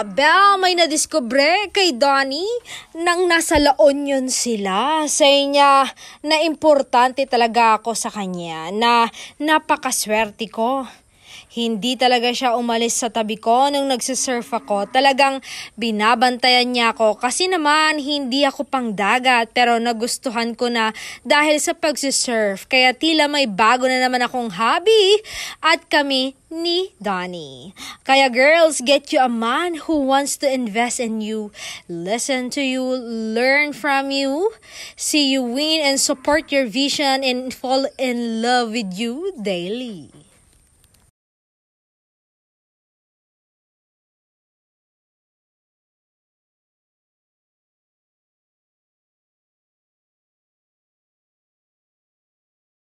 Bel, may nadiskubre kay Donnie nang nasa La Union sila. Sa niya na importante talaga ako sa kanya, na napakaswerte ko. Hindi talaga siya umalis sa tabi ko nung nagsisurf ako. Talagang binabantayan niya ako kasi naman hindi ako pang dagat pero nagustuhan ko na dahil sa pagsisurf. Kaya tila may bago na naman akong hobby at kami ni Donnie. Kaya girls, get you a man who wants to invest in you, listen to you, learn from you, see you win and support your vision and fall in love with you daily.